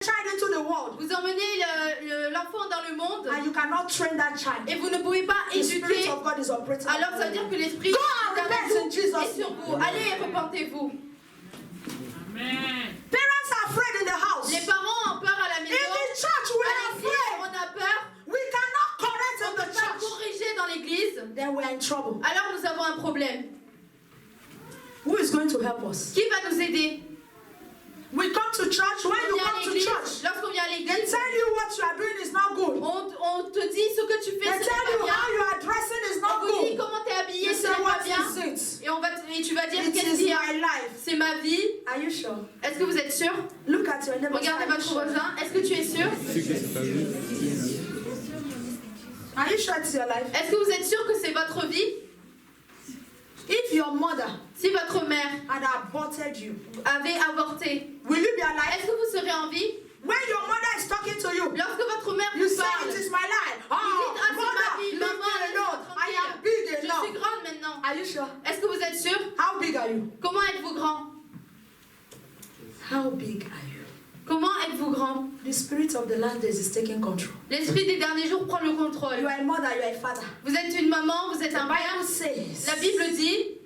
child into the world. Vous emmenez l'enfant dans le monde. And you cannot train that child. Et vous ne pouvez pas The Spirit éduquer. of God is operating. Alors ça veut dire que l'esprit Go and repent in Jesus' est sur vous. Allez et repentez-vous. Parents are afraid in the house. Les parents ont peur à la maison. In the church, we À are l'église, afraid. on a peur. We cannot correct On in ne the peut pas church. corriger dans l'église. Then we are in trouble. Alors nous avons un problème. Who is going to help us? Qui va nous aider? We come to church. When you come to church, Lorsqu'on vient à they l'église, tell you what you are doing is not good. on te dit ce que tu They fais, ce tell n'est you pas how bien. you are dressing is On not vous dit good. comment tu es habillé, You ce say, n'est pas what bien. is it? Et tu vas dire It qu'est-ce is qu'il y a? my life. C'est ma vie. Are you sure? Est-ce que vous êtes sûr? Look at your neighbor. Regardez Are you votre sure? voisin. Est-ce que tu es sûr? Are you sure it's your life? Est-ce que vous êtes sûr que c'est votre vie? If your mother Si votre mère had aborted you, avait avorté, will you be alive? est-ce que vous serez en vie? When your mother is talking to you, Lorsque votre mère you vous say parle, it is my life. vous Oh, dites, ah, c'est mother, ma vie, leave maman, me laisse-moi alone. I am tranquille. big Je suis enough. grande maintenant. Are you sure? Est-ce que vous êtes sûr? How big are you? Comment êtes-vous grand? How big are you? Comment êtes-vous grand? The spirit of the last days is taking control. L'esprit des derniers jours prend le You contrôle. are a mother, you are a father. Vous êtes une maman, vous êtes un The père. Bible says La Bible dit,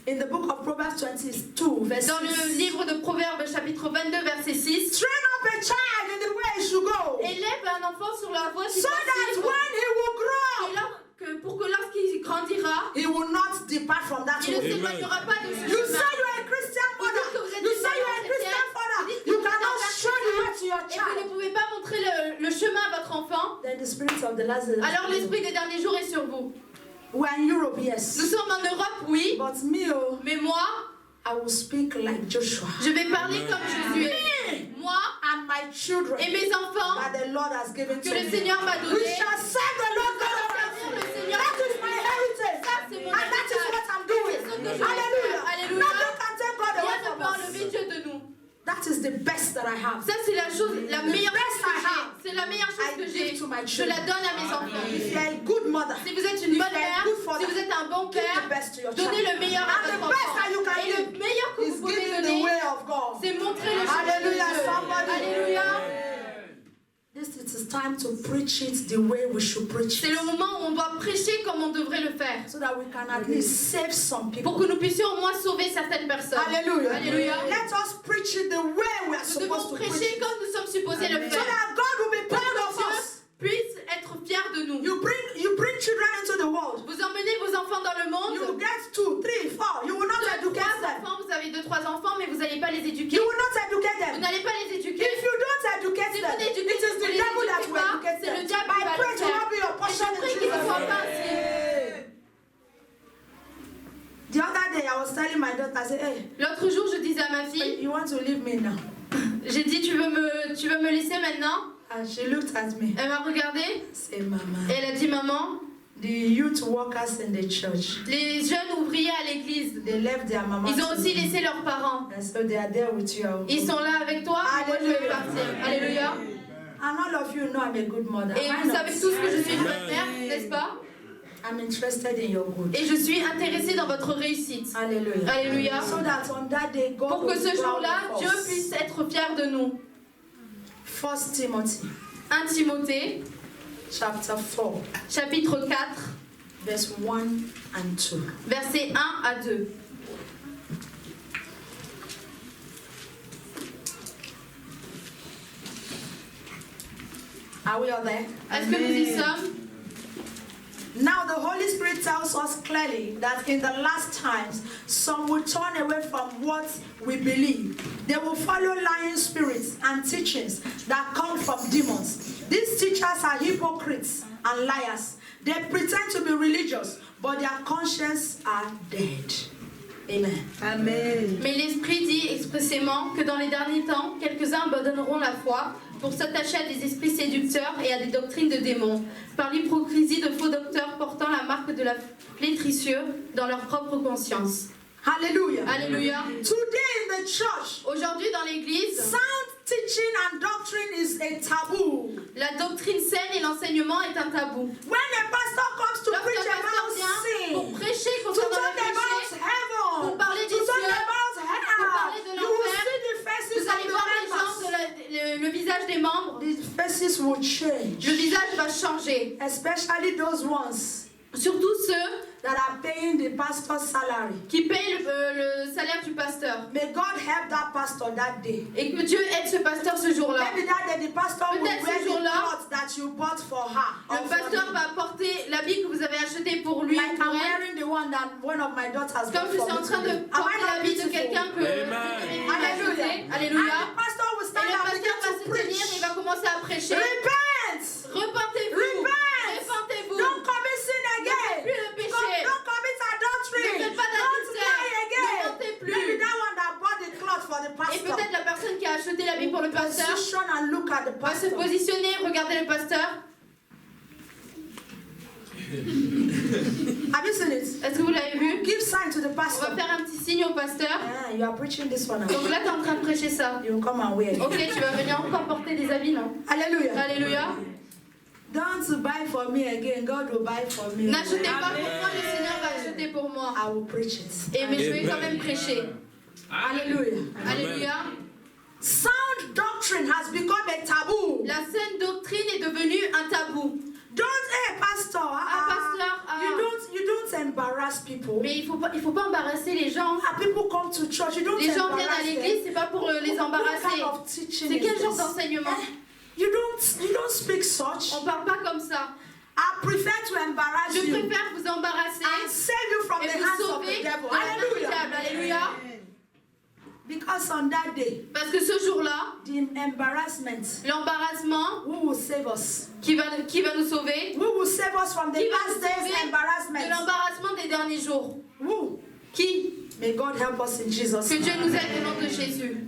in the book of Proverbs 22, verse dans 6, le livre de Proverbes, chapitre 22, verset 6, train up a child in the way he should go, élève un enfant sur la voie qu'il so doit that suivre, when he will et grow, pour que lorsqu'il grandira, he will not depart from that il ne way. s'éloignera pas de ce You chemin. say you are a Christian mother. que vous êtes You une say you are a maman Christian chrétienne. father. Vous dites que You vous êtes cannot un show the way to your Et vous ne child. pouvez pas montrer le chemin à votre enfant. Then the spirit of the last days. Alors l'esprit des derniers jours est sur vous. We are in Europe, Nous yes. sommes en Europe, oui, But me, oh, mais moi, I will speak like Joshua. je vais parler comme Josué. Moi And my children et mes enfants that the Lord has given que to le me. Seigneur m'a We donné. shall serve the Lord God of Servir le Seigneur. That is my heritage. Ça, c'est mon And that is héritage. what I'm doing. C'est ce que je vais Hallelujah. faire. Alléluia. Nothing can take God away Rien ne from peut enlever us. Dieu de nous. That is the best that I have. Ça, c'est la meilleure Best chose que I have. j'ai. C'est la meilleure chose I que give j'ai. to my Je la children. donne à mes enfants. If you are a good mother, Si vous êtes une bonne If you are mère, a good father, si vous êtes un bon give père, the best to your donnez child. le meilleur à And the votre best that you enfant. can Et le give meilleur que is vous pouvez giving the donner, way of God. c'est montrer le chemin de Hallelujah, Dieu. somebody. Alléluia. This it is time to preach it the way we should preach C'est it. le moment où on doit prêcher comme on devrait le faire. So that we can at least save some people. Pour que nous puissions au moins sauver certaines personnes. Hallelujah. Alléluia. Let us preach it the way we are Nous supposed devons to preach prêcher it. comme nous sommes supposés le So faire. that God will be Pour proud of que us. Dieu puisse être fier de nous. You bring children into the world. Vous emmenez vos enfants dans le You monde. get 2, 3, 4. You will not 2, 3 educate them. enfants, vous avez 2, 3 enfants, mais vous n'allez pas les éduquer. You will not educate Vous them. n'allez pas les éduquer. If you don't educate Si them, vous it n'éduquez is the devil that will pas, educate c'est le them. diable qui I va pray le to not faire. be your Et portion je in prie qu'il ne Jesus' soit pas name. ainsi. The other day I was telling my daughter, I said, hey, L'autre jour, je disais à ma fille, you want to leave me now? j'ai dit, tu veux me laisser maintenant? And she looked at me. Elle m'a regardée Say, Mama, et elle a dit, maman, the youth workers in the church, les jeunes ouvriers à l'église, they left their mama. ils ont to aussi me. laissé leurs parents. And so they are there with you. Ils sont là avec toi, et moi je vais partir. Alléluia. And all of you know I'm a good mother. Et Am I vous not? savez tous que je suis une bonne mère, n'est-ce pas? I'm interested in your good. Et je suis intéressée dans votre réussite. Hallelujah. Alléluia. So that on that day, God Pour que will ce be proud jour-là, of Dieu us. puisse être fier de nous. 1 Timothy 1 Timothée, chapter 4, chapitre 4, verse 1 and 2. versets 1 à 2. Are we all there? Est-ce que nous y sommes? Now the Holy Spirit tells us clearly that in the last times, some will turn away from what we believe. They will follow lying spirits and teachings that come from demons. These teachers are hypocrites and liars. They pretend to be religious, but their consciences are dead. Amen. Amen. Mais l'Esprit dit expressément que dans les derniers temps, quelques-uns abandonneront la foi pour s'attacher à des esprits séducteurs et à des doctrines de démons, par l'hypocrisie de faux docteurs portant la marque de la flétrissure dans leur propre conscience. Hallelujah. Alléluia. Today in the church, Aujourd'hui dans l'Église, sound teaching and doctrine is a taboo. la doctrine saine et l'enseignement est un tabou. When a pastor comes to preach Lorsqu'un pasteur about vient pour sin, prêcher to concernant talk le about péché, heaven, pour parler to des talk cieux, about pour hell, parler de you will l'enfer, see the faces vous of allez the voir les gens, members. le visage visage des membres, the faces will le change. visage va changer. Especially those ones Surtout ceux that are paying the pastor's salary. qui payent le salaire du pasteur. May God help that pastor that day. Et que Dieu aide ce pasteur ce jour-là. Maybe that day the pastor will Peut-être wear ce the jour-là, clothes that you bought for her. Le or for pasteur him. va porter l'habit que vous avez acheté pour lui, Like pour I'm elle. wearing the one that one of my daughters Comme got je for suis en me train de today. Am I porter not l'habit de beautiful? quelqu'un que Amen. Alléluia. And Alléluia. the pastor will Et stand le up and pasteur begin va to se tenir et preach. va commencer à prêcher. Repent! Repentez-vous. Repent! Repentez-vous. Don't commit sin again. plus le péché. Don't commit adultery. Ne faites pas Don't d'adultère. lie again. Ne mentez plus. Maybe that one that bought the cloth for the Et pastor. peut-être la personne qui a acheté l'habit pour le pasteur Position and look at the va se pastor. positionner, regarder le pasteur. Have you seen it? Est-ce que vous l'avez vu? Give sign to the On va pastor. faire un petit signe au pasteur. Ah, you are preaching this one. Donc là, tu es en train de prêcher ça. You will come and wear it. Ok, tu vas venir encore porter des habits, non? Hallelujah. Alléluia. Don't buy for me again. God will buy for me. N'achetez pas pour moi, le Seigneur va acheter pour moi. I will preach it. Et mais je vais quand même prêcher. Hallelujah. Alléluia. Sound doctrine has become a taboo. La saine doctrine est devenue un tabou. Don't, hey, pastor. pastor, you don't embarrass people. Mais il faut pas embarrasser les gens. People come to church. You don't Les gens viennent embarrass à them. l'église, c'est pas pour les What embarrasser. kind of teaching C'est is quel genre this? d'enseignement? You don't speak such. On parle pas comme ça. I prefer to embarrass Je you préfère vous embarrasser and save you from et the vous hands of sauver the de la devil. main du Hallelujah. diable. Alléluia. Because on that day, Parce que ce jour-là, the embarrassment, l'embarrassement who will save us? qui va nous sauver, Who will save us from the qui va last nous days sauver de embarrassment? l'embarrassement des derniers jours. Who? Qui? May God help us in Jesus' Que Dieu name. nous aide au nom de Jésus.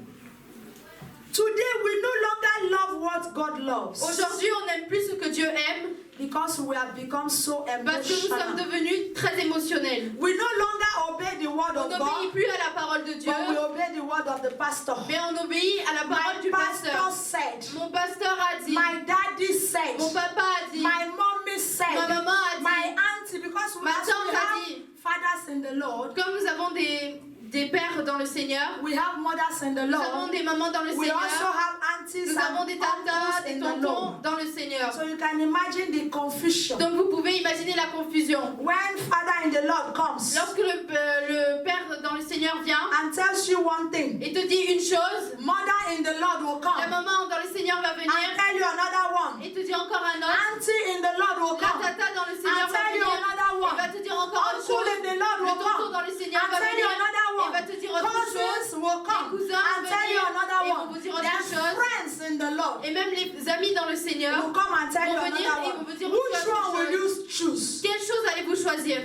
Today we no longer love what God loves Aujourd'hui, on n'aime plus ce que Dieu aime because we have become so parce que nous sommes emotional. devenus très émotionnels. We no longer obey the word On of n'obéit God, plus à la parole de Dieu, but we obey the word of the pastor. mais on obéit à la parole My du pastor pasteur. said, Mon pasteur a dit, my daddy said, mon papa a dit, my mommy said, ma maman a dit, my auntie, because we Ma also tante a have dit. fathers in the Lord, comme nous avons des pères dans le Seigneur, we have mothers in the nous avons Lord, des mamans dans le we also Seigneur, have aunties nous avons des and tatas, uncles des in the tontons Lord. dans le Seigneur. So you can imagine the confusion. Donc vous pouvez imaginer la confusion. When father in the Lord comes Lorsque le père dans le Seigneur vient and tells you one thing, et te dit une chose, mother in the Lord will la come maman dans le Seigneur va and venir tell you another one. et te dit encore un autre. Auntie in the Lord will La come tata dans le Seigneur and va tell you venir another et va one. te dire encore autre Uncle chose. in the Lord Le will tonton come dans le Seigneur and va tell you venir another et va one. te dire autre chose. Cousins will come Les cousins and vont tell you venir another et vont one. vous dire autre There's chose. friends in the Lord Et même les amis dans le Seigneur, will come and tell you vont venir another et vont one. vous dire Which autre one will you chose. choose? Quelle chose allez-vous choisir?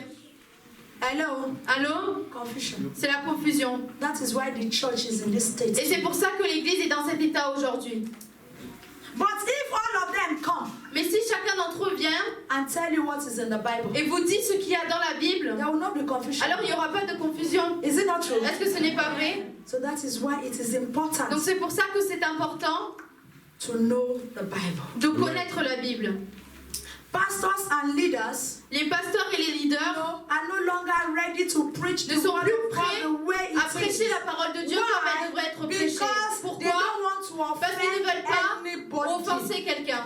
Hello? Allô? Confusion. C'est la confusion. That is why the church is in this state. Et c'est pour ça que l'Église est dans cet état aujourd'hui. But if all of them come Mais si chacun d'entre eux vient and tell you what is in the Bible, et vous dit ce qu'il y a dans la Bible, there will not be confusion. alors il n'y aura pas de confusion. Is it not true? Est-ce que ce n'est pas vrai? So that is why it is important Donc c'est pour ça que c'est important to know the Bible. de connaître la Bible. Pastors and leaders Les pasteurs et les leaders are no longer ready to preach ne the sont word plus of God prêts the way à it prêcher is. la parole de Dieu comme elle devrait être prêchée. Because they Pourquoi? don't want to Parce qu'ils ne offend veulent pas anybody. offenser quelqu'un.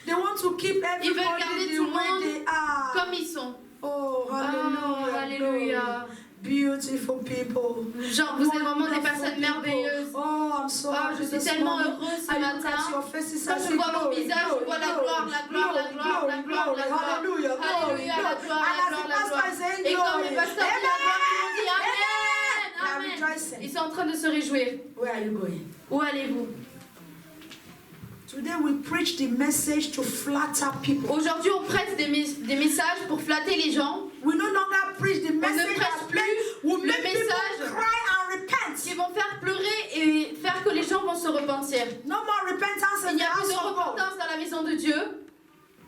They want to keep Ils veulent garder everybody tout the le way monde they are. comme ils sont. Oh, hallelujah. Ah, alléluia. Beautiful people. Genre, vous êtes vraiment des Wonderful personnes people. merveilleuses. Oh, I'm so Ah, happy je suis this tellement morning. heureuse ce I look matin. at your faces Quand and je say, vois vos glory, visages, je glory, vois la glory, gloire, la gloire, la glory, gloire, la glory, gloire, la gloire. hallelujah, glory, Alléluia, la glory. gloire, And la as the gloire, la pastor gloire. is saying Et quand glory, le pasteur dit la gloire, tout le monde dit Amen, They are Amen. rejoicing. Ils sont en train de se réjouir. Where are you going? Où allez-vous? Today we preach the message to flatter people. Aujourd'hui, on prête des messages pour flatter les gens We no longer preach the ne message prêche that plus will le make people message cry and repent. qui vont faire pleurer et faire que les gens vont se repentir. No more repentance Il in n'y the a plus house de of God. repentance dans la maison de Dieu.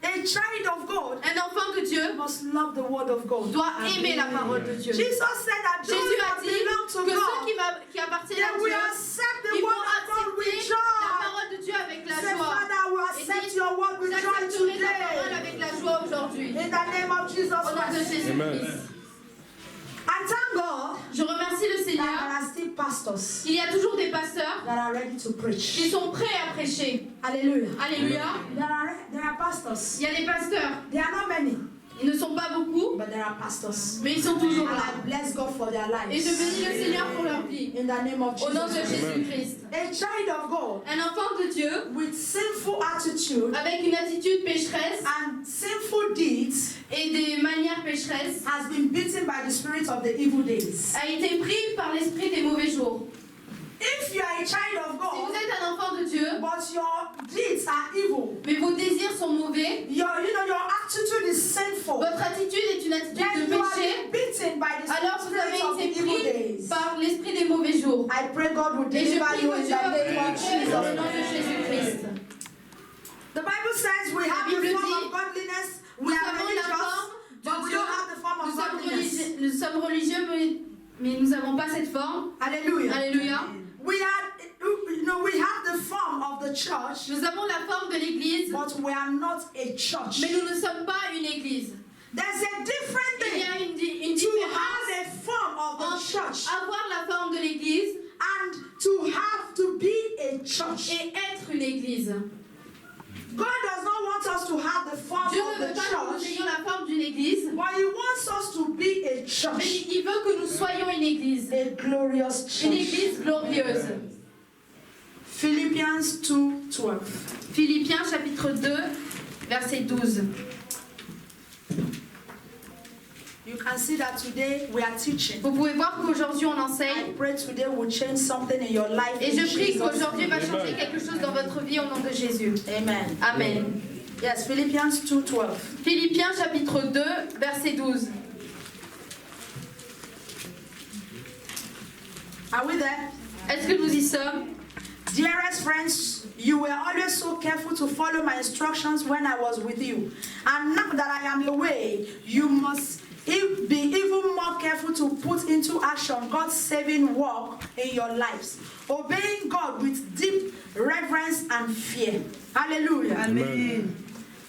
A child of God Un enfant de Dieu must love the word of God. doit aimer la parole de Dieu. Jesus said that those Jésus a that dit belong que to ceux God, qui appartiennent they à will Dieu, accept the ils word vont of God with accepter la joy. parole de Dieu avec la Say, joie. Father, I will accept Et dit, your word with joy j'accepterai ta parole today. avec la joie aujourd'hui. In the name of Jesus Au nom de Christ. Jésus-Christ. I I thank God Je remercie le that Seigneur. there are still pastors Il y a toujours des pasteurs that are ready to qui preach. sont prêts à prêcher. Hallelujah. Alléluia. There are pastors. Il y a des pasteurs. There are not many, Ils ne sont pas beaucoup, but there are pastors. mais ils sont toujours And là. I bless God for their Et je lives. bénis le Seigneur pour leur vie. In the name of Au nom de Jesus. Jésus-Christ. A child of God Un enfant de Dieu with sinful attitude avec une attitude pécheresse and sinful deeds et des manières pécheresses has been beaten by the spirit of the evil days. a été pris par l'esprit des mauvais jours. If you are a child of Si God, vous êtes un enfant de Dieu, but your deeds are evil, mais vos désirs sont mauvais, your attitude is sinful, votre attitude est une attitude then de you are péché, being beaten by the alors vous spirit of avez the été evil pris days. par l'esprit des mauvais jours. I pray God will Et je deliver prie you que in Dieu the va vous name of délivrer dans le Jesus. nom de Jésus-Christ. The Bible says we have the Bible form dit, of godliness, we nous are avons la religious, forme but de we Dieu, don't have the form of godliness. nous sommes religieux, mais nous n'avons pas cette forme. Hallelujah. Alléluia. We have the form of the church, Nous avons la forme de l'église, but we are not a church. mais nous ne sommes pas une église. There's a different Il y thing a une to différence have a form of the entre church avoir la forme de l'église and to have to be a church. et être une église. God does not want us to have the form Dieu of ne the veut pas que nous church, ayons la forme d'une église, but He wants us to be a mais church, il veut que nous soyons une église. a glorious Une church. église glorieuse. Philippians 2:12. Philippiens chapitre 2, verset 12. You can see that today we are teaching. Vous pouvez voir qu'aujourd'hui on I enseigne pray today will change something in your life. et in je prie Jesus' qu'aujourd'hui name. va changer quelque chose dans votre vie au nom de Jésus. Amen. Amen. Yes, Philippians 2:12. Philippiens chapitre 2, verset 12. Are we there? Est-ce que nous y sommes? Dearest friends, you were always so careful to follow my instructions when I was with you. And now that I am away, you must be even more careful to put into action God's saving work in your lives, obeying God with deep reverence and fear. Hallelujah. Amen.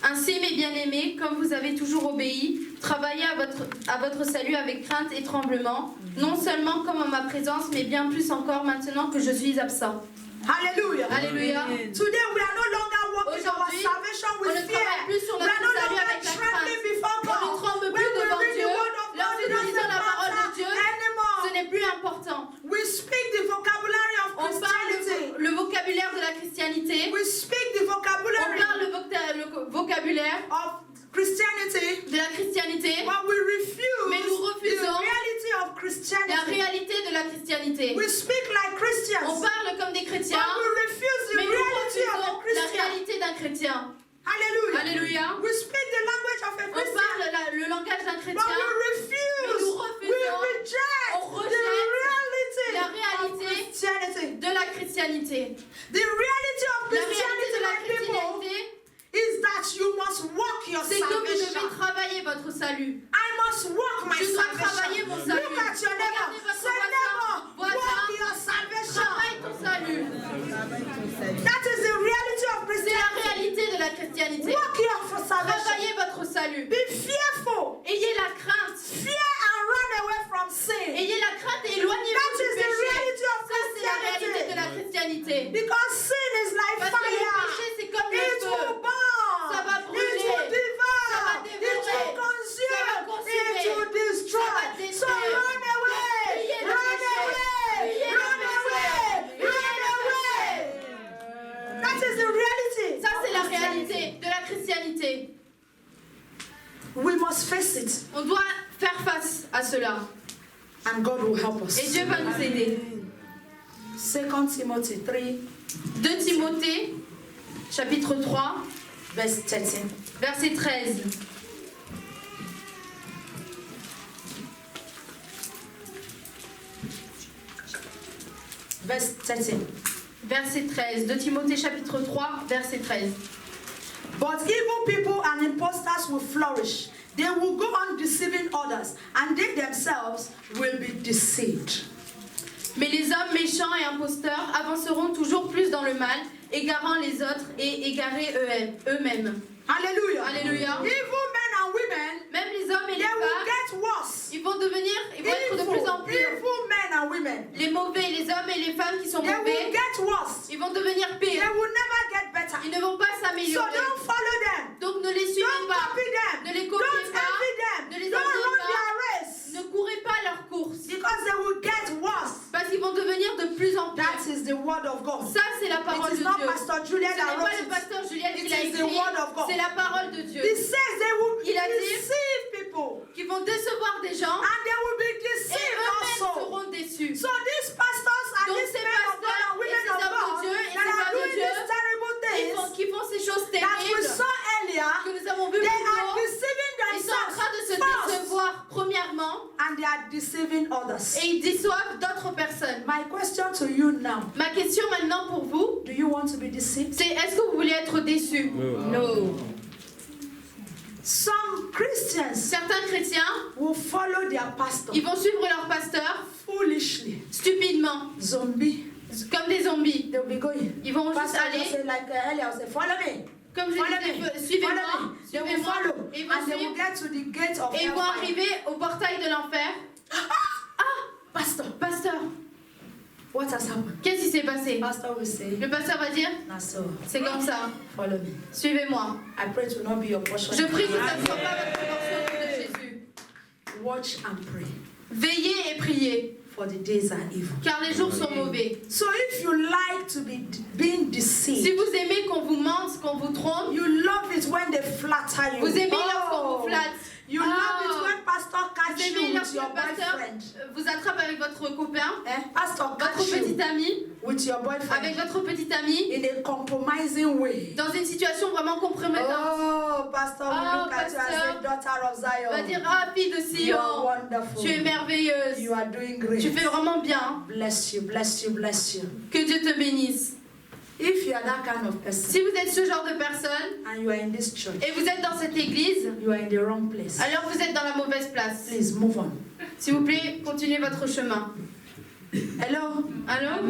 Ainsi, mes bien-aimés, comme vous avez toujours obéi, travaillez à votre salut avec crainte et tremblement, non seulement comme en ma présence, mais bien plus encore maintenant que je suis absent. Hallelujah. Alléluia. Today we are no longer walking our Aujourd'hui, salvation on with ne fear. travaille plus sur We notre are no salut longer avec la trembling crainte. before On ne God. tremble When plus we devant read the Dieu. word of God, Lorsque it nous lisons doesn't la parole de matter Dieu, anymore. ce n'est plus important. We speak the vocabulary of On parle Christianity. le vocabulaire de la chrétienté. We speak the On vocabulary parle le vocabulaire of Christianity, de la chrétienté, but we refuse mais nous the refusons reality of la Christianity. réalité de la chrétienté. We speak like On Christians, parle comme des but chrétiens, we refuse the mais nous reality of a refusons la Christian. réalité d'un chrétien. Hallelujah. Alléluia. We speak the language of a On Christian, parle le langage d'un but chrétien, we refuse, nous we refusons, reject on the rejette reality la of réalité Christianity. de la chrétienté. The reality of La réalité Christianity, de la my people, chrétienté, is that you must walk your c'est que vous devez salvation. travailler votre salut. I must walk my Je dois salvation. travailler mon salut. Look at your neighbor. Regardez votre Say, neighbor, voisin. walk your salvation. Travaille ton salut. That is the reality of C'est la Christianity. réalité de la chrétienté. Walk your salvation. Travaillez votre salut. Be fearful. Ayez la crainte. Fear and run away from sin. Ayez la crainte et éloignez-vous That du is the péché. reality of Ça, c'est la réalité de Christianity. la chrétienté. Because sin is like Parce que le fire. péché, c'est comme le It feu. will burn. Ça va brûler. It will devour. Ça va It dévorer. will consume. Ça va consumer. It will destroy. Ça va So détruire. run away. Fuyez le Run péché. away. Fuyez le Run péché. away. Fuyez Run le away. That is the reality. Ça, c'est la of Christianity. réalité de la chrétienté. We must face it, On doit faire face à cela. and God will help us. Et Dieu va nous aider. 2 Timothy 3, 2 Timothée, chapitre 3, verse 13. verset 13. Verse 13. Verset 13. 2 Timothée, chapitre 3, verset 13. But evil people and impostors will flourish. They will go on deceiving others, and they themselves will be deceived. Mais les hommes méchants et imposteurs avanceront toujours plus dans le mal, égarant les autres et égarés eux-mêmes. Hallelujah. Alléluia. Evil men and and women, même les hommes et les they will femmes, get worse. ils vont être de plus en plus. Evil men and women, Les mauvais, les hommes et les femmes qui sont they will mauvais, get worse. ils vont devenir They pires. will never get better. Ils ne vont pas So s'améliorer. don't follow them. Donc ne les suivez Don't pas. copy them. Ne les Don't copiez pas. envy them. Ne les Don't enviez run pas. their race. Ne courez pas leur course. Because they will get worse. Parce qu'ils vont devenir de plus en That pire. is the word of God. Ça, c'est la parole It de is not Dieu. Pastor Julian Ce that n'est wrote pas le it. pasteur Julien qui It l'a is the écrit. word of God. C'est la parole de Dieu. He says they will Il a dit deceive people. qu'ils vont décevoir des gens And they will be et deceived eux-mêmes also. seront déçus. So these pastors and Donc these ces men of God pasteurs and et women ces of hommes de God Dieu et that ces are femmes de doing Dieu these terrible things qui font ces choses that we terribles saw earlier, que nous avons vues they plus are tôt, deceiving ils sont en train de se themselves first, décevoir premièrement and they are deceiving others. et ils déçoivent d'autres personnes. My question to you now, Ma question maintenant pour vous, do you want to be deceived? c'est est-ce que vous voulez être déçus? No. Some Christians Certains chrétiens, will follow their pastor ils vont suivre leur pasteur foolishly, stupidement, zombie. comme des zombies. They'll be going. Ils vont juste Pastor just aller, say like earlier, say follow me. comme je Follow disais, me. suivez-moi, Follow me. They will suivez-moi, follow. et ils And vont they will suivre, get to the gate of et ils vont hellfire. arriver au portail de l'enfer. Pastor, Pasteur, what has happened? qu'est-ce qui s'est passé? Pastor will say, Le pasteur va dire, nah, so c'est comme ça, follow me. suivez-moi. I pray to not be your portion. Je prie que ça ne soit pas votre portion de Jésus. Watch and pray, Veillez et priez, for the days are evil. car les jours sont mauvais. So if you like to be being deceived, Si vous aimez qu'on vous mente, qu'on vous trompe, you love it when they flatter you. vous aimez lorsqu'on vous flatte. You love it when pastor Vous catch aimez you with lorsque your le pasteur boyfriend. vous attrape avec votre copain, Pastor votre catch you petit ami, with your avec boyfriend votre petit ami, in a compromising way. dans une situation vraiment compromettante. Oh, pastor, we Oh, look at you and pasteur. say, daughter of On va dire, Zion, ah, fille de you are Sion, wonderful. tu es merveilleuse, You are doing great. tu fais vraiment bien, Bless you, bless you, bless you. que Dieu te bénisse. If you are that kind of person Si vous êtes ce genre de personne, and you are in this church, et vous êtes dans cette église, you are in the wrong place. alors vous êtes dans la mauvaise place. Please move on. S'il vous plaît, continuez votre chemin. Hello? Allô?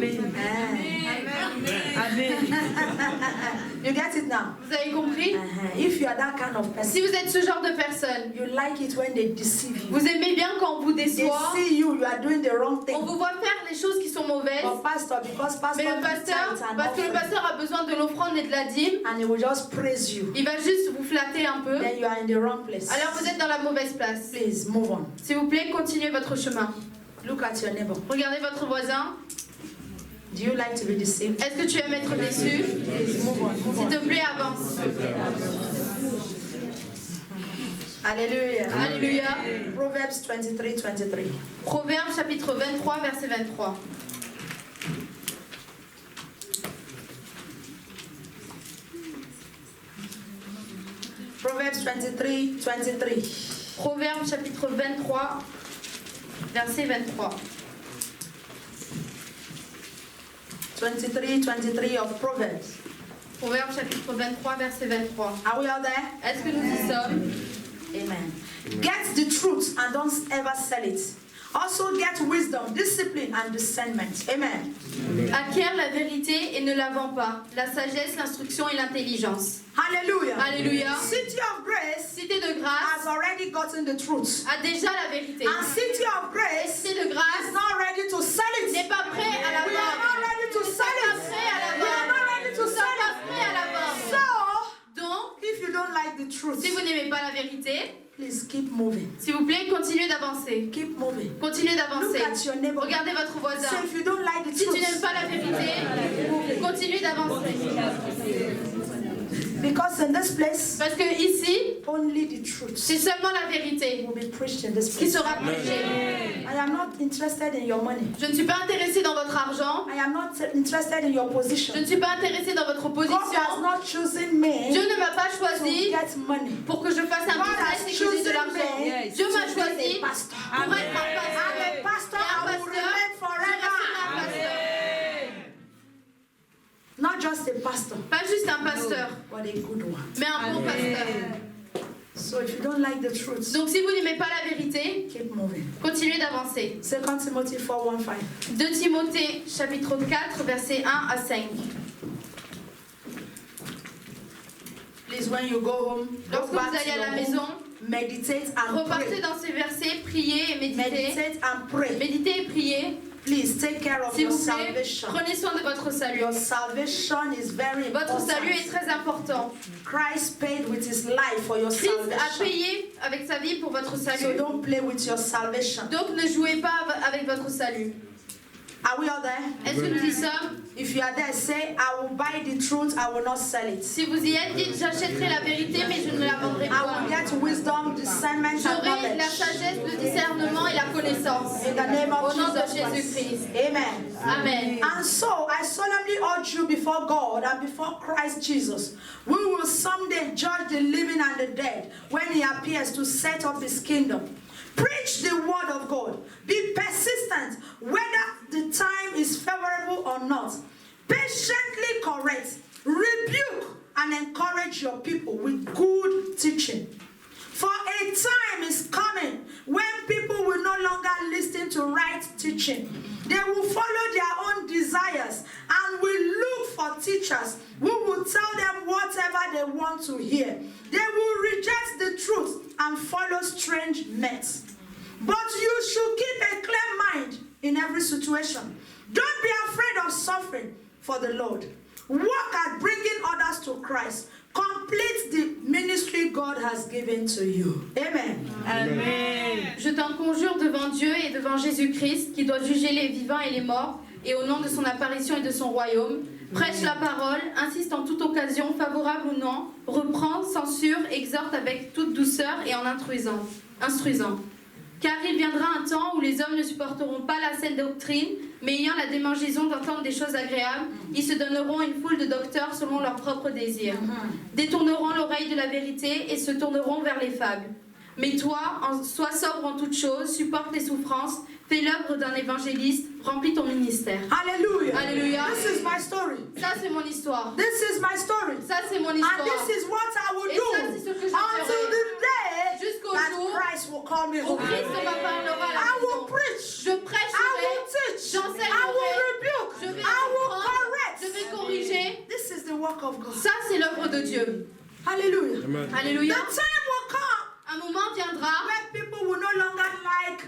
You get it now? Vous avez compris? If you are that kind of Si person, vous êtes ce genre de personne, you like it when they deceive you. vous aimez bien quand on vous They déçoit, see you, you are doing the wrong on thing. vous voit faire les choses qui sont mauvaises, But pastor, because pastor mais le needs pasteur, tithes and parce que le offering, pasteur a besoin de l'offrande et de la dîme, and he will just praise you, il va juste vous flatter un peu, then you are in the wrong place. alors vous êtes dans la mauvaise place. Please move on. S'il vous plaît, continuez votre chemin. Look at your neighbor. Regardez votre voisin. Do you like to be deceived? Est-ce que tu aimes être déçu? Please move on. Move S'il on. te plaît, avance. Hallelujah. Alléluia. Proverbs 23:23. Proverbe chapitre 23, verset 23. Proverbs 23:23. Proverbe chapitre 23, verset 23. 23:23 of Proverbs. Proverbe chapitre 23, verset 23. Are we all there? Est-ce que nous y sommes? Amen. Get the truth and don't ever sell it. Also get wisdom, discipline and discernment. Amen. Acquiert la vérité et ne la vends pas. La sagesse, l'instruction et l'intelligence. Hallelujah. Alléluia. City of Grace Cité de grâce has already gotten the truth. a déjà la vérité. And City of Grace Cité de is grâce not ready to sell it. n'est pas prêt à la We are vendre. not ready to sell Pas it. prêt à la We are not vendre. ready to Nous ne sommes sell pas it. prêts à la vendre. So, Donc, if you don't like the truth, si vous n'aimez pas la vérité, please keep moving. s'il vous plaît, continuez d'avancer. Keep moving. Continuez Look d'avancer. at your neighbor. Regardez votre voisin. So if you don't like the Si tu n'aimes truth, pas la vérité, continuez d'avancer. because in this place, Parce que ici, only the truth c'est seulement la vérité will be preached in this qui place. sera prêchée. I am not interested in your money. Je ne suis pas intéressée dans votre argent. I am not interested in your Je position. ne suis pas intéressée dans votre God has position. not chosen me Dieu ne m'a pas to choisi get money. pour que je fasse un God business has et que j'ai de chosen l'argent. me Dieu m'a to choisi be a pastor. pour être un I'm a pasteur. pastor. Et un I will pasteur, remain je forever. resterai un pasteur. Not just a pastor, Pas juste un pasteur, but a good one. mais un bon pasteur. So if you don't like the truth, Donc si vous n'aimez pas la vérité, keep moving. continuez d'avancer. 2 Timothy 4:15. 2 Timothée chapitre 4 versets 1 à 5. Please, when you go home, go Lorsque vous back to allez à your la home maison, meditate and Repartez pray. dans ces versets, priez et méditez. Meditate and pray. Méditez et priez. Please take care of S'il your vous plaît, salvation. prenez soin de votre salut. Your salvation is very Votre salut est important. très important. Christ paid with his life for your Christ a salvation. payé avec sa vie pour votre So salut. don't play with your salvation. Donc ne jouez pas avec votre salut. Are we all there? Est-ce que nous y sommes? If you are there, say, I will buy the truth, I will not sell it. Si vous y êtes, dites j'achèterai la vérité mais je ne la vendrai I pas. will get wisdom, discernment, and J'aurai la knowledge. sagesse, le discernement et la connaissance. In the name of Au nom de Jesus Christ. Jésus-Christ. Amen. Amen. And so I solemnly urge you before God and before Christ Jesus, we will someday judge the living and the dead when he appears to set up his kingdom. Preach the word of God. Be persistent whether the time is favorable or not. Patiently correct, rebuke, and encourage your people with good teaching. For a time is coming when people will no longer listen to right teaching. They will follow their own desires and will look for teachers who will tell them whatever they want to hear. They will reject the truth and follow strange myths. But you should keep a clear mind in every situation. Don't be afraid of suffering for the Lord. Work at bringing others to Christ. Complete the ministry God has given to you. Amen. Amen. Je t'en conjure devant Dieu et devant Jésus-Christ, qui doit juger les vivants et les morts, et au nom de son apparition et de son royaume, prêche la parole, insiste en toute occasion, favorable ou non, reprend, censure, exhorte avec toute douceur et en instruisant. Car il viendra un temps où les hommes ne supporteront pas la saine doctrine, mais ayant la démangeaison d'entendre des choses agréables, ils se donneront une foule de docteurs selon leurs propres désirs, détourneront l'oreille de la vérité et se tourneront vers les fables. Mais toi, sois sobre en toutes choses, supporte les souffrances, fais l'œuvre d'un évangéliste, remplis ton ministère. Hallelujah. Alléluia. This is my story. Ça, c'est mon histoire. This is my story. Ça, c'est mon And histoire. this is what I will Et do ça, c'est ce que je until ferai. the day Jusqu'au that jour Christ will call me où home. Christ me parlera à la I will maison. preach. Je I will prêcherai, teach. I j'enseignerai, will rebuke. je vais I will reprendre, correct. je vais corriger. This is the work of God. Ça, c'est l'œuvre de Dieu. Hallelujah. Amen. Alléluia. The time will come Un moment viendra where people will no longer like,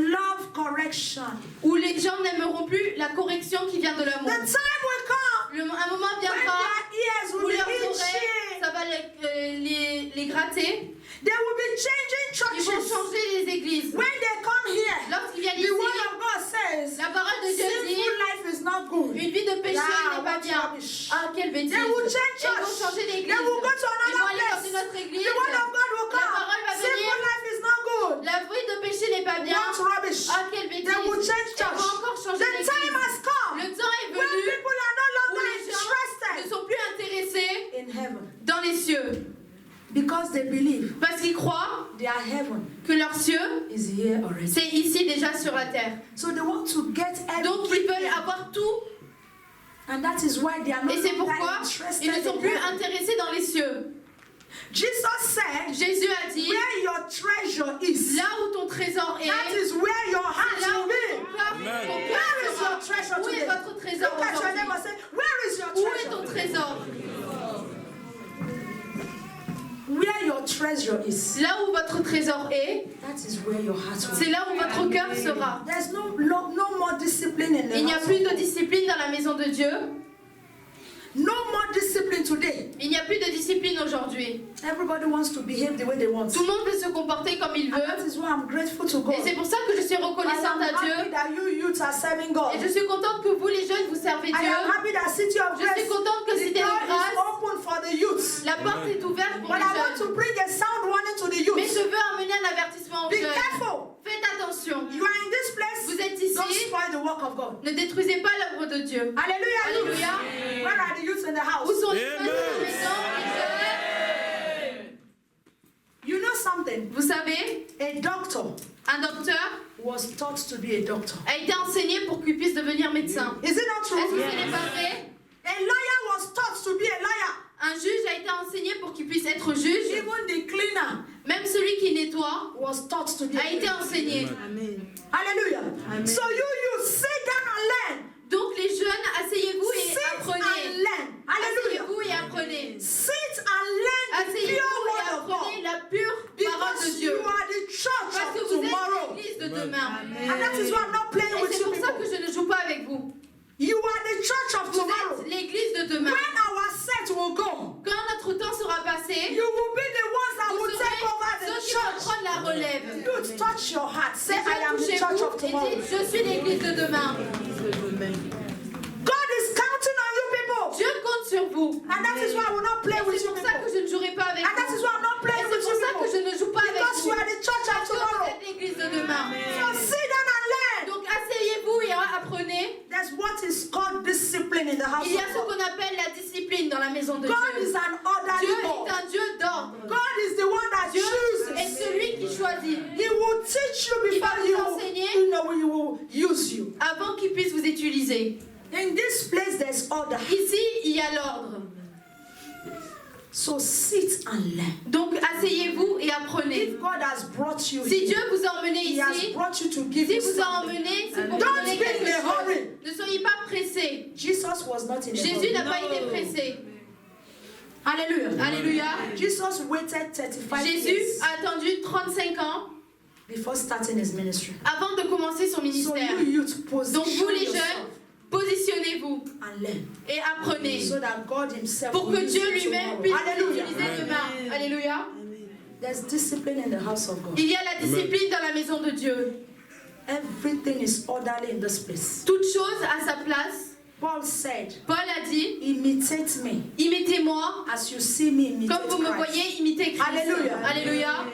love correction. où les gens n'aimeront plus la correction qui vient de The l'amour. time will come Un moment when viendra their ears où will be leurs oreilles, itching. ça va les gratter. They will be changing Ils vont churches. changer les églises. When they come here, Lorsqu'ils viennent the word ici, of God says, la parole de Dieu dit sinful life is not good. une vie de péché Ah, n'est pas what bien. rubbish. Ah, quelle bêtise. They will change Ils vont church. changer d'église. They will go to Ils vont another aller dans place. une autre église. The word of God will La come. parole va Sinful venir. life is not good. La vie de péché n'est pas bien. What rubbish. Ah, quelle bêtise. They will change Ils church. vont encore changer The d'église. time has come Le temps est when venu people are no où longer les gens ne interested sont plus intéressés in heaven dans les cieux. because they believe Parce qu'ils croient their heaven que leur cieux, is here already. c'est ici déjà sur la terre. So they want to get Donc ils veulent everything. avoir tout. And that is why they are no Et c'est longer pourquoi interested ils ne sont in plus heaven. intéressés dans les cieux. Jesus said, Jésus a dit, where your treasure is, là où ton trésor est, that is where your heart là will où be. ton cœur Amen. Where is your treasure Où est today? votre trésor Look at your aujourd'hui? neighbor, say, where is your Où est ton treasure? trésor? Where your treasure is, Là où votre trésor est, that is where your heart will c'est be. là où votre cœur sera. There's no more discipline in the Il n'y a house. plus de discipline dans la maison de Dieu. No more discipline today. Il n'y a plus de discipline aujourd'hui. Everybody wants to behave the way they want. Tout le monde veut se comporter comme il And that veut. is why I'm grateful to God. Et c'est pour ça que je suis I reconnaissante am à happy Dieu. that you youths are serving God. Et je suis contente que vous, les jeunes, vous servez I am Dieu. happy that City of Je Grace, suis contente que the Cité door de is Grâce, open for the youths. la porte est ouverte pour But les I want to jeunes. bring a sound warning to the Mais youths. je veux amener un avertissement aux Be jeunes. careful. Faites attention. You are in this place. Vous êtes Don't ici. spoil the work of God. Ne détruisez pas l'œuvre de Dieu. Hallelujah. Alléluia. Youths. Where are the youths in the house? Où sont les jeunes Amen. à la maison, les jeunes? You know something? Vous savez, A doctor un docteur was taught to be a doctor. a été enseigné pour qu'il puisse devenir médecin. Is it not Est-ce que true? ce n'est pas vrai? A lawyer was taught to be a lawyer. Un juge a été enseigné pour qu'il puisse être juge. Even the cleaner Même celui qui nettoie was taught to be a a été cleaner. enseigné. Hallelujah. So you sit down and learn. Donc les jeunes, asseyez-vous et Sit and apprenez. learn. Hallelujah. Asseyez-vous et apprenez. Sit and learn the Asseyez-vous pure et word of apprenez God. la pure Because parole relève. Youth, touch your heart. Say, I am the church of Touchez-vous et tomorrow. dites, je suis l'église de demain. God is counting on you people. Dieu compte sur vous. And that is why I will not play Et with c'est you pour ça people. que je ne jouerai pas avec And that is vous. why I'm not Et playing c'est with pour you ça que je people. ne joue pas avec Because vous. you are the church of Parce que vous tomorrow. êtes l'église de demain. So sit down and learn. Donc asseyez-vous et apprenez. There's what is called discipline in the house Il y a of ce God. qu'on appelle la discipline dans la maison de God Dieu. is an orderly Dieu est God. un Dieu d'ordre. God is the one that Dieu chooses. est celui qui choisit He will teach you Il va before vous you, enseigner. he will use you. avant qu'il puisse vous utiliser. In this place, there's order. Ici, il y a l'ordre. So sit and learn. Donc asseyez-vous et apprenez. If God has brought you Si here, Dieu vous a emmené He has ici, brought you to give si you vous a something. emmené, c'est pour vous Don't donner be quelque in a chose. hurry. Ne soyez pas pressés. Jesus was not in a Jésus hurry. n'a pas été pressé. Hallelujah. Alléluia. Jesus waited 35 Jésus years a attendu 35 ans before starting his ministry. avant de commencer son So ministère. you youth, Donc vous position les yourself jeunes, positionnez-vous and learn et apprenez so that God Himself pour will que use Dieu you lui-même tomorrow. puisse vous Hallelujah. utiliser demain. Alléluia. There's discipline in the house of God. Il y a la discipline dans la maison de Dieu. Everything is orderly in this place. Toute chose à sa place. Paul said, Paul a dit, imitate me imitez-moi as you see me imitate comme vous me Christ. voyez imiter Christ. Alléluia. Alléluia.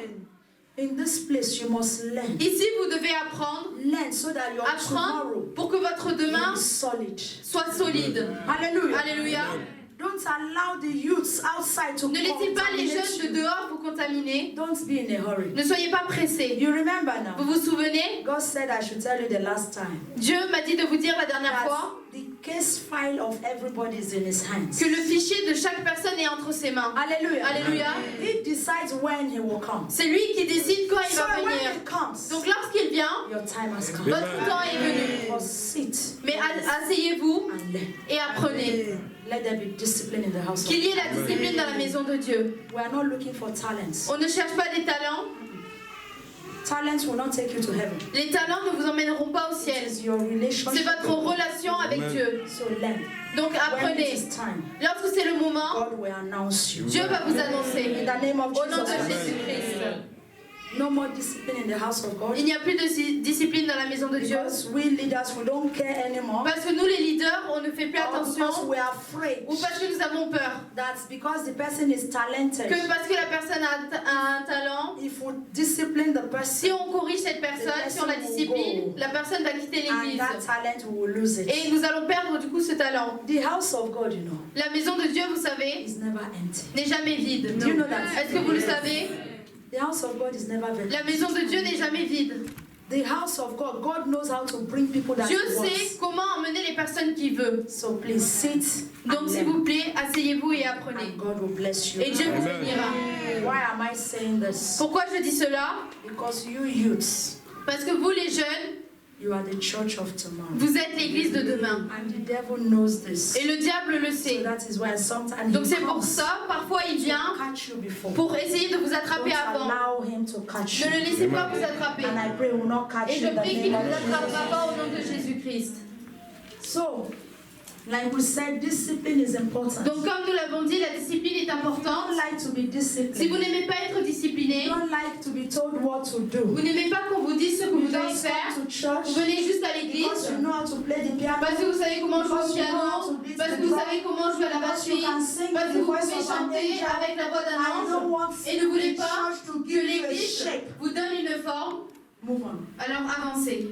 In this place, you must learn. Ici, vous devez apprendre, Learn so that your tomorrow pour que votre demain will be solid. soit solide. Hallelujah. Alléluia. Don't allow the youths outside to Ne laissez pas les contaminate jeunes de you. dehors vous contaminer. Don't be in a hurry. Ne soyez pas pressés. You remember Vous now, vous souvenez? God said I should tell you the last time Dieu m'a dit de vous dire la dernière that fois the case file of everybody is in His hands. que le fichier de chaque personne est entre ses mains. Hallelujah. Alléluia. He decides when He will come. C'est lui qui décide quand il So va when venir. He comes, Donc lorsqu'il vient, your time has come. votre temps est venu. But sit Mais asseyez-vous and learn. et apprenez. Let there be discipline in the house of Qu'il God. y ait la discipline dans la maison de Dieu. We are not looking for talents. On ne cherche pas des talents. Talents will not take you to heaven. Les talents ne vous emmèneront pas au It ciel. is your relationship. C'est votre relation avec Dieu. So learn. Donc When it apprenez. is time, Lorsque c'est le moment, God will announce you. Dieu va vous annoncer. In the name of Au nom de Jesus. Jésus-Christ. No more discipline in the house of God. Il n'y a plus de discipline dans la maison de Dieu. Because we leaders, we don't care anymore. Parce que nous les leaders, on ne fait plus Or attention. because we are afraid Ou parce que nous avons peur. that because the person is talented, Que parce que la personne a un talent, if we discipline the si person, on corrige cette personne, si on la discipline, la personne va quitter and l'église. that talent we will lose Et it. nous allons perdre du coup ce talent. The house of God, you know, La maison de Dieu, vous savez, is never empty. n'est jamais vide. Do you know that? Est-ce que vous le savez? The house of God is never La vacant. maison de Dieu n'est jamais vide. The house of God, God knows how to bring people that Dieu He sait wants. comment emmener les personnes qu'il veut. So please sit Donc and s'il learn, vous plaît, asseyez-vous et apprenez. and God will bless you. Et Dieu vous Amen. bénira. Why am I saying this? Pourquoi je dis cela? Because you youths, Parce que vous les jeunes, you are the church of tomorrow. vous êtes l'église de demain. And the devil knows this. Et le diable le So sait. that is why sometimes Donc he c'est pour comes ça, parfois il to vient catch you before. pour essayer de vous Don't attraper avant. allow him to catch Ne you. le laissez pas vous attraper. And I pray he will not catch Et you je in the prie qu'il ne name vous of attrapera Jesus. pas au nom de Jésus-Christ. So, like we said, discipline is important. Donc comme nous l'avons dit, la discipline est Don't importante. like to be Si vous disciplined. n'aimez pas être discipliné, Don't like to be told what to do. vous n'aimez pas qu'on vous dise ce que You vous devez just faire, come to church vous venez juste à because l'église you know how to play the piano. parce que vous savez comment jouer au piano, parce que vous savez comment jouer à la Because you batterie, can sing parce with que the vous voice pouvez of an chanter angel. avec la voix d'un I don't ange want et ne voulez the pas church to que give you a l'église shape. vous donne une forme. Move on. Alors avancez,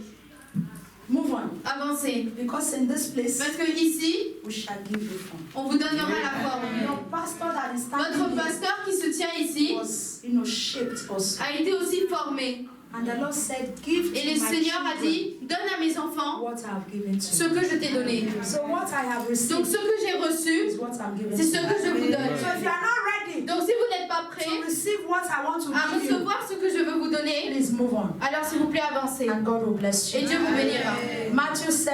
Move on. avancez. Because in this place, Parce que ici, we shall give you form. on vous donnera la forme. Your pastor that is standing Votre here pasteur qui se tient ici was, shaped also. a été aussi formé. And the Lord said, give Et le to my Seigneur a children dit, donne à mes enfants what I have given ce to you. que je t'ai donné. So what I have Donc received ce que j'ai reçu, is what I'm giving c'est ce to que je you. vous donne. So if you are not ready Donc si vous n'êtes pas to prêt receive what I want to à give you, recevoir ce que je veux vous donner, please move on. alors s'il vous plaît avancez. And God will bless Et you. Dieu vous bénira. Matthew 7,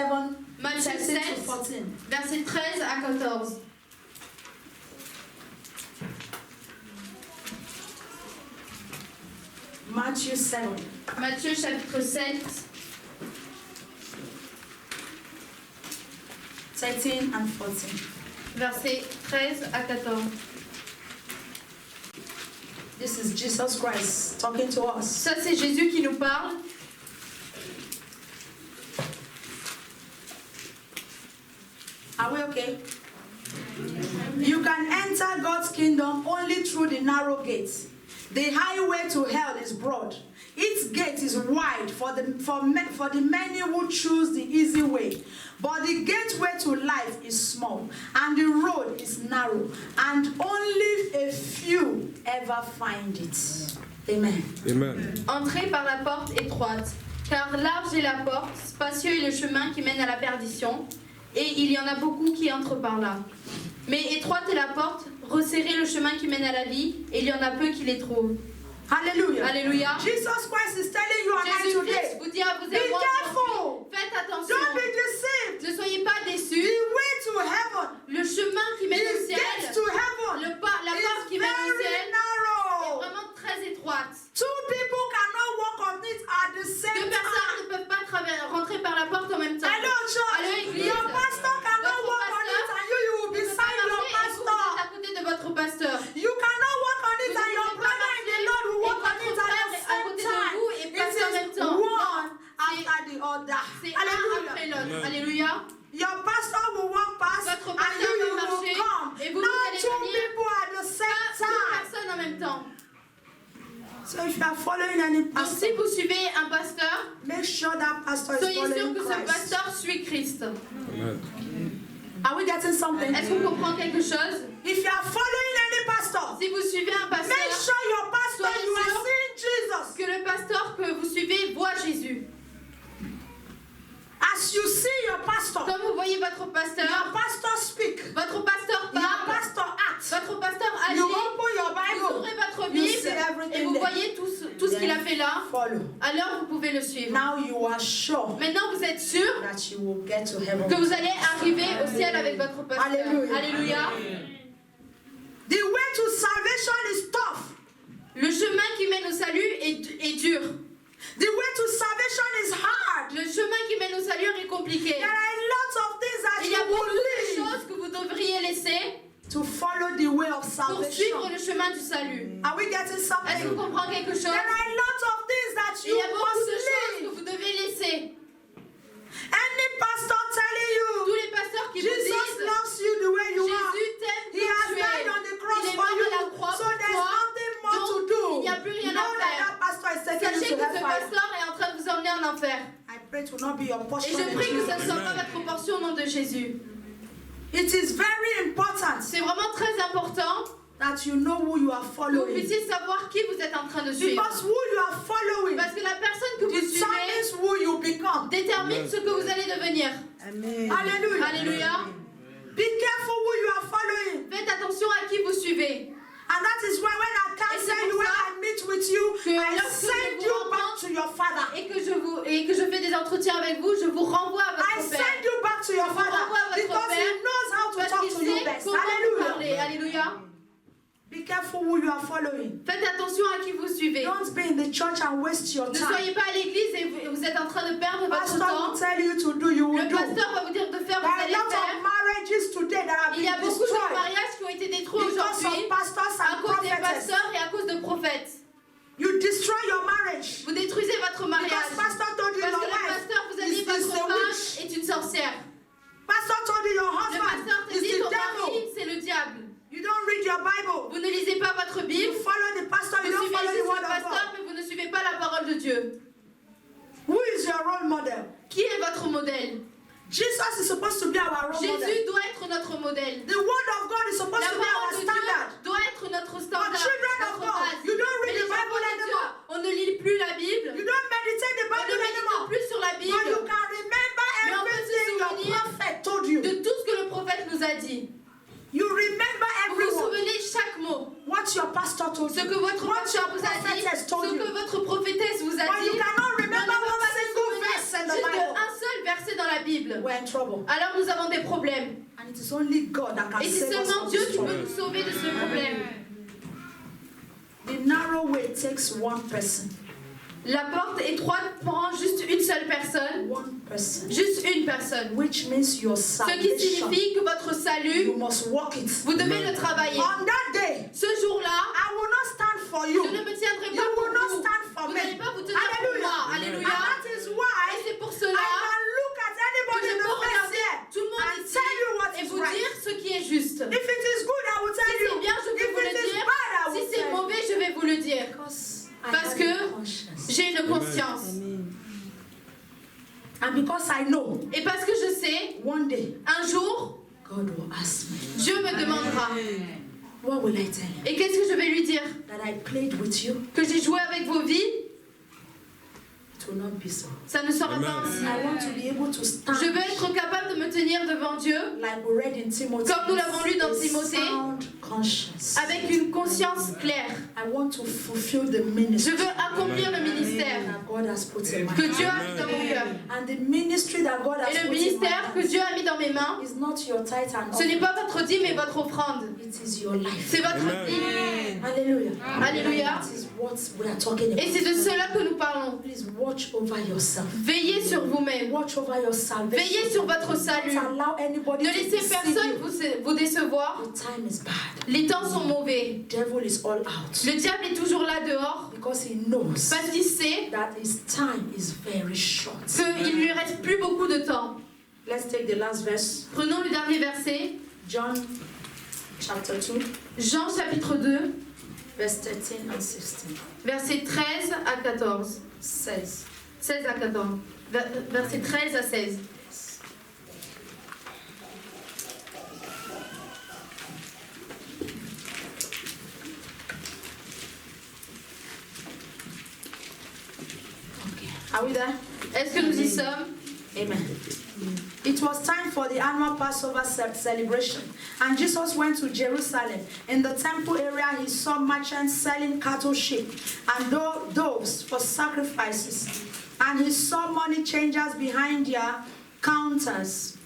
Matthieu 13 7, to 14. versets 13 à 14. Matthew 7, Matthieu chapitre 7, 13 and 14. versets 13 à 14. The This is Jesus Christ talking to us. Ça, c'est Jésus qui nous parle. Are we okay? You can enter God's kingdom only through the narrow gate. The highway to hell is broad. Its gate is wide for the many who choose the easy way. But the gateway to life is small, and the road is narrow, and only a few ever find it. Amen. Amen. Entrez par la porte étroite, car large est la porte, spacieux est le chemin qui mène à la perdition, et il y en a beaucoup qui entrent par là. Mais étroite est la porte, resserré le chemin qui mène à la vie, et il y en a peu qui les trouvent. Hallelujah. Alléluia. Jesus Christ is telling you and I today, Jésus-Christ vous dit à vous be et moi careful. aujourd'hui, faites attention. Don't be deceived. Ne soyez pas The déçus. way to heaven, Le chemin qui mène au the ciel, gate to heaven la porte qui is mène au very ciel est narrow. vraiment très étroite. Two people cannot walk on it at the Deux same personnes time. ne peuvent pas rentrer par la porte en même temps. Hello, church. Allô, église. Your pastor cannot Votre walk on it pasteur and you will be ne peut pas beside your marcher et vous pastor. êtes à côté de votre pasteur. You cannot walk on it Vous and ne your pouvez pas brother in the marcher Lord will et walk on votre it at frère the est à same côté de time. vous et It passer en même is temps. one C'est- after the other. C'est un après Hallelujah. l'autre. Alléluia. Your pastor will walk past Votre and pasteur you va will marcher come. et vous, Not vous allez two venir. people at the Pas same deux time. personnes en même temps. So if you are following any Donc pastor, si vous suivez un pasteur, make sure that pastor is soyez sûr following que ce Christ. pasteur suit Christ. Amen. Are we getting something? Est-ce qu'on comprend quelque chose? If you are following any pastor, Si vous suivez un make pasteur, sure your pastor, Soyez you are sûr seeing Jesus. que le pasteur que vous suivez voit Jésus. As you see your pastor, Quand vous voyez votre pasteur, your pastor speak, votre pasteur your parle, pastor act, votre pasteur agit, you open your vous Bible, ouvrez votre you Bible see everything et vous there. voyez tout ce qu'il a fait là, Follow. alors vous pouvez le suivre. Now you are sure Maintenant vous êtes sûr that you will get to heaven. que vous allez arriver au ciel avec votre pasteur. Alléluia. Alléluia. The way to salvation is tough. Le chemin qui mène au salut est dur. The way to salvation is hard. Le chemin qui mène au salut est compliqué. There are lots of things that Il y a you beaucoup will de leave choses que vous devriez laisser to follow the way of pour suivre salvation. le chemin du salut. Are we getting Est-ce something? qu'on comprend quelque chose? There are lots of things that Il you y a beaucoup must de choses que leave. vous devez laisser. Any pastor telling you Tous les pasteurs qui vous Jesus disent loves you the way you are. Jésus t'aime He has comme tu died es. on the cross Il est for mort à la croix you. So pour there's toi. nothing more to Donc, do. il n'y a plus rien à Know that faire. that pastor is taking Sachez you que to ce hellfire. pasteur est en train de vous emmener en enfer. I pray to not be your Et portion. je in prie que Jesus. ça ne soit pas votre portion au nom de Jésus. It is very important C'est vraiment très important that you know who you are que vous following. puissiez savoir qui vous êtes en train de suivre. Because who you are following Parce que la personne que vous suivez determines who you become. détermine ce que vous allez devenir. Hallelujah. Alléluia. Be careful who you are following. Faites attention à qui vous suivez. And that is why when I Et cancel c'est you, pour when ça I meet with you, que I lorsque je send vous you rencontre back to your father. et que je fais des entretiens avec vous, je vous renvoie à I votre père. send you back to your Je vous father renvoie à votre because he père knows how to Parce talk qu'il to you sait best. comment vous Hallelujah. parler. Alléluia. Be careful who you are following. Faites attention à qui vous suivez. Don't be in the church and waste your Ne time. soyez pas à l'église et vous êtes en train de perdre votre Pastor temps. will tell you to do, you will Le do. pasteur va vous dire de faire, There vous are a allez lot of faire. marriages today that have Il y a been beaucoup de destroyed mariages qui ont été détruits because aujourd'hui of pastors à and cause des prophets. pasteurs et à cause de prophètes. You destroy your marriage Vous détruisez votre mariage. because pastor told you Parce your que le wife pasteur vous a dit is votre the femme witch. est une sorcière. Pastor told you your Le husband pasteur te is dit the ton devil. mari c'est le diable. You don't read your Bible. Vous ne lisez pas votre You Bible. follow the pastor. Vous You don't suivez follow the juste word le of pasteur, God. mais vous ne suivez pas la parole de Dieu. Who is your role model? Qui est votre modèle? Jesus is supposed to be our role model. Jésus doit être notre modèle. The word of God is supposed La to be our parole de standard. Dieu doit être notre For standard, children of notre God, base. you don't Mais read les the Bible enfants de Dieu, anymore. on ne lit plus la Bible, You don't meditate the on ne Bible médite anymore. plus sur la But you Bible, can remember Mais on peut se everything your souvenir prophet told you. de tout ce que le prophète nous a dit. You remember Vous every vous word. souvenez chaque mot. What your pastor told Ce you. que votre What pasteur your vous a dit, prophetess told ce you. que votre prophétesse vous a But dit. you cannot Mais on remember ne peut one pas se single souvenir verse in the juste Bible. d'un seul verset dans la Bible. We're in trouble. Alors nous avons des problèmes. And it is only God that can Et c'est save us seulement from Dieu this qui peut trouble. nous sauver de ce problème. The narrow way takes one person. La porte étroite prend juste une seule personne. One person. Juste une personne. Which means your Ce qui salvation. signifie que votre You salut, must walk it. vous devez le travailler. On that day, Ce jour-là, I will not stand for je you. dire? Because I Parce have que a conscience. j'ai une conscience. And because I know Et parce que je sais, one day un jour, God will ask me, Dieu me demandera. what will I tell him? Et qu'est-ce que je vais lui dire? That I played with you? Que j'ai joué avec vos vies? It will not be so. Ça ne sera pas ainsi. I want to be able to stand Je veux être capable de me tenir devant Dieu like we read in Timothy. Comme nous l'avons lu dans with Timothée, sound conscience. avec une conscience claire. I want to fulfill the ministry Je veux accomplir le ministère that God has put in my que hand. Dieu a mis dans mon cœur. And the ministry that God has Et le put in my ministère que hand Dieu a mis dans mes mains, is not your tithe and ce n'est offering. pas votre dîme mais votre offrande. It is your life. C'est votre vie. Hallelujah. Alléluia. That is what we are talking about. Et c'est de cela que nous parlons. Please watch over yourself. Veillez sur vous-même. Watch over your salvation. Veillez sur votre salut. Don't allow anybody Ne to laissez deceive personne you. vous décevoir. The time is bad. Les temps sont mauvais. The devil is all out Le diable est toujours là dehors because he knows parce qu'il sait that his time is very short. qu'il ne lui reste plus beaucoup de temps. Let's take the last verse. Prenons le dernier verset. John chapter 2, Jean chapitre 2, verse 13 and 16 versets 13 à 14. says, 16 à 14. Versets 13 à 16. okay, are we there? Est-ce que nous y sommes? Amen. It was time for the annual Passover celebration, and Jesus went to Jerusalem. In the temple area, he saw merchants selling cattle, sheep, and doves for sacrifices. And he saw money changers behind their counters.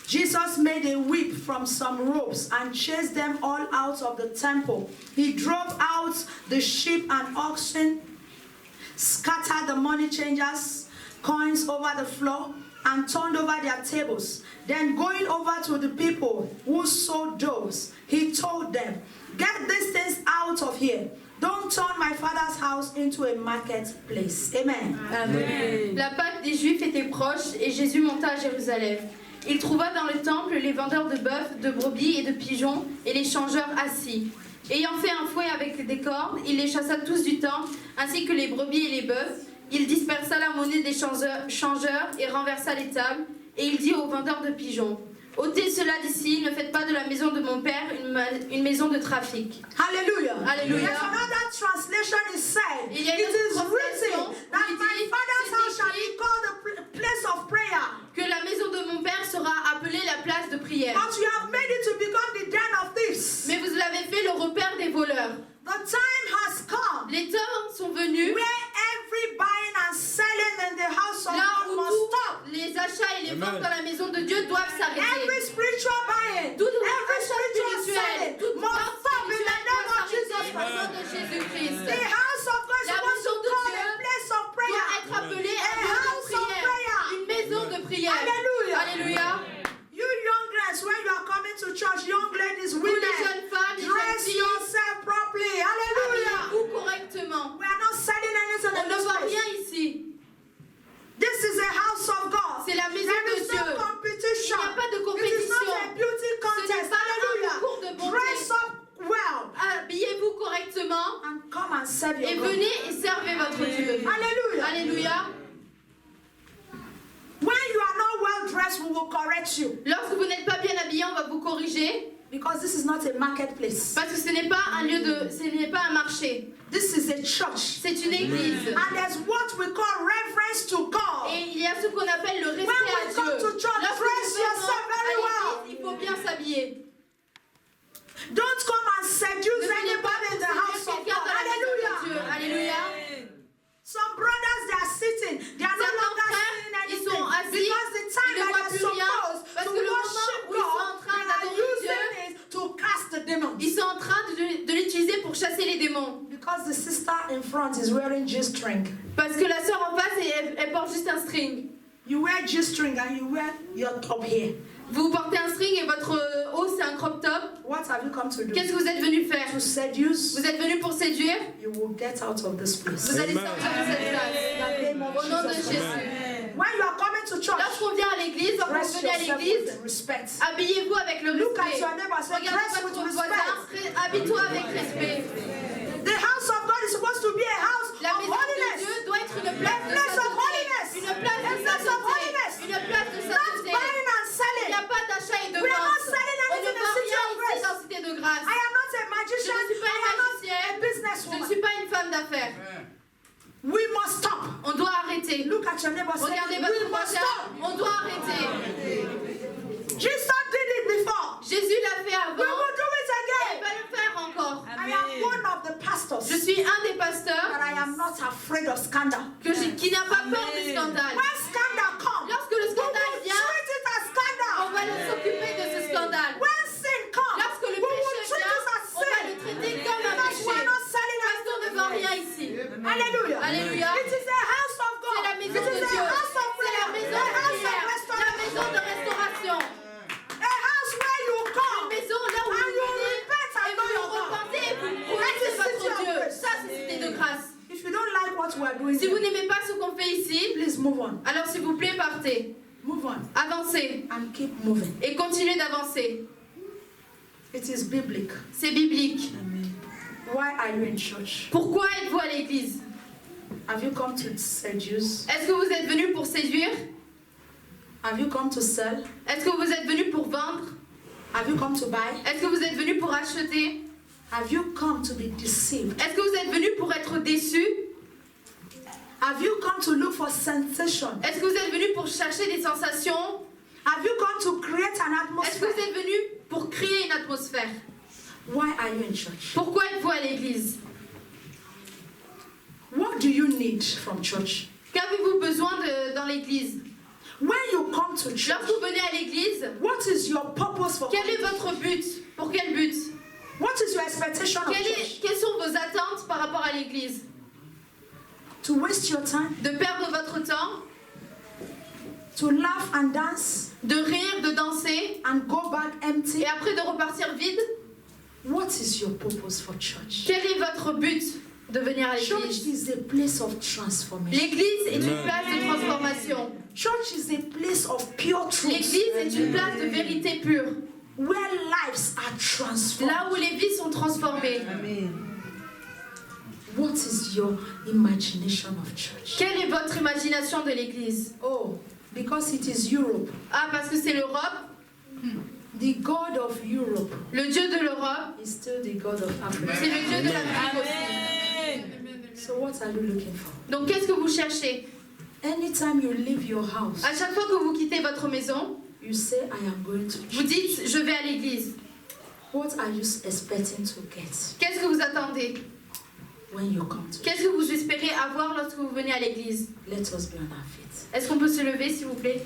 Jesus made a whip from some ropes and chased them all out of the temple. He drove out the sheep and oxen, scattered the money changers' coins over the floor, and turned over their tables. Then going over to the people who sold doves, he told them, "Get these things out of here. Don't turn my father's house into a marketplace." Amen. Amen. La Pâque des Juifs était proche et Jésus monta à Jérusalem. Il trouva dans le temple les vendeurs de bœufs, de brebis et de pigeons et les changeurs assis. Ayant fait un fouet avec des cordes, il les chassa tous du temple, ainsi que les brebis et les bœufs. Il dispersa la monnaie des changeurs et renversa les tables. Et il dit aux vendeurs de pigeons, ôtez cela d'ici, ne faites pas de la maison de mon père une maison de trafic. Hallelujah. Hallelujah. There's another translation is said, Il y a it une is autre written translation that qui my dit, father's house c'est shall be écrit called a place of prayer. que la maison de mon père sera appelée la place de prière. But you have made it to become the den of thieves. Mais vous l'avez fait le repère des voleurs. The time has come Les temps sont venus where every buying and selling in the house of là God où must tous stop. les achats et les Amen. ventes dans la maison de Dieu doivent Every s'arrêter. spiritual buying, Tout every achat spiritual spirituel, selling toute must vente stop in the spirituelle name doit of Jesus s'arrêter au Christ. nom de Jésus-Christ. The house of God is La supposed to maison de call Dieu a place of prayer. Doit être appelée A un lieu de house of prière, prayer. une maison de prière. Hallelujah. Alléluia. You young girls, when you are coming to church, young ladies, Vous les women, jeunes femmes, les jeunes dress filles, yourself properly. Hallelujah. habillez-vous correctement. We are not selling anything On in ne this voit place. rien ici. This is a house of God. C'est la maison There de is Dieu. no competition. Il n'y a pas de It is compétition. not a beauty Ce contest. n'est pas un Hallelujah. concours de beauté. Dress up well Habillez-vous correctement and come and serve et your God. venez et servez votre Dieu. Hallelujah. Alléluia. When you are not well dressed, we will correct you. Lorsque vous n'êtes pas bien habillé, on va vous corriger Because this is not a marketplace. parce que ce n'est pas un lieu de, ce n'est pas un marché. This is a church. C'est une église. And there's what we call reverence to God. Et il y a ce qu'on appelle le respect When à we come Dieu. to church, Lorsque dress nous yourself venons very à well. l'église, il faut bien s'habiller. Don't come and seduce Ne venez pas anybody pour in the house séduire of quelqu'un God. dans la maison de Dieu. Hallelujah. Alléluia. Some brothers, they are sitting. They are no Certains longer frères, seeing ils anything. sont assis, Because the time ils ne that voient they're plus rien, supposed parce to que le worship moment où ils sont en God, train they are d'adorer using it to cast the demons. Ils sont en train de l'utiliser pour chasser les démons. Because the sister in front is wearing G-string. Parce que la sœur en face, elle porte juste un string. You wear G-string and you wear your top here. Vous portez un string et votre haut, c'est un crop top. What have you come to do? Qu'est-ce que vous êtes venu faire? To seduce. Vous êtes venu pour séduire? You will get out of this place. Vous allez Amen. sortir de cette place. Au nom de Jésus. When you are coming to church, Lorsqu'on vient à l'église, lorsqu'on dress venez à yourself l'église, with respect. habillez-vous avec le Look at respect. your neighbor and say, dress Regardez with votre respect. voisin, habille-toi avec respect. The house of God is supposed homme d'affaires. We must stop. On doit arrêter. Look at your neighbor. Say, Regardez we votre must voisin. stop. On doit arrêter. Jesus did it before. Jésus l'a fait We avant. will do it Et il again. va le faire encore. I am one of the pastors. Je suis un des pasteurs But I am not afraid of scandal. qui n'a pas peur du scandale. When scandal comes, Lorsque le we will scandale vient, treat it as on scandal. va s'occuper de ce scandale. When sin comes, Lorsque le we will péché treat vient, it as on va le sin. traiter comme un Because we péché. are not selling Parce qu'on ne vend rien ici. Hallelujah. Alléluia. It is a house of God. C'est la maison It de is Dieu. a house of C'est prayer. la maison A de house of prière. La restoration. maison de restauration. A house where you come Une maison là où and vous you venez repent et and know vous your God. repentez et vous That connaissez is votre city of Dieu. grace. Ça, c'est cité de grâce. If you don't like what we are doing, Si vous here, n'aimez pas ce qu'on fait ici, please move on. alors s'il vous plaît, partez. Move on Avancez and keep moving. et continuez d'avancer. It is biblical. C'est biblique. Why are you in church? Pourquoi êtes-vous à l'église? Have you come to seduce? Est-ce que vous êtes venu pour séduire? Have you come to sell? Est-ce que vous êtes venu pour vendre? Have you come to buy? Est-ce que vous êtes venu pour acheter? Have you come to be deceived? Est-ce que vous êtes venu pour être déçu? Have you come to look for sensation? Est-ce que vous êtes venu pour chercher des sensations? Have you come to create an Est-ce que atmosphere? vous êtes venu pour créer une atmosphère? Why are you in church? Pourquoi êtes-vous à l'église? What do you need from church? Qu'avez-vous besoin dans l'église? When you come to church, Lorsque vous venez à l'église, what is your purpose for quel est coming? votre but? Pour quel but? What is your expectation of church? Quelles sont vos attentes par rapport à l'église? To waste your time? De perdre votre temps? To laugh and dance De rire, de danser? and go back empty? Et après de repartir vide? What is your purpose for church? Quel est votre but de venir à Church l'église? is a place of transformation. L'église est une place de transformation. Church is a place of pure truth L'église est une place de vérité pure. where lives are transformed. Là où les vies sont transformées. What is your imagination of church? Quelle est votre imagination de l'église? Oh, because it is Europe. Ah, parce que c'est l'Europe. The God of Europe Le Dieu de l'Europe, is still the God of Africa. c'est le Dieu de l'Afrique aussi. So what are you looking for? Donc qu'est-ce que vous cherchez? Anytime you leave your house, À chaque fois que vous quittez votre maison, you say, I am going to vous church. dites je vais à l'église. What are you expecting to get Qu'est-ce que vous attendez? when you come to church? Qu'est-ce que vous espérez avoir lorsque vous venez à l'église? Let us be on our feet. Est-ce qu'on peut se lever s'il vous plaît?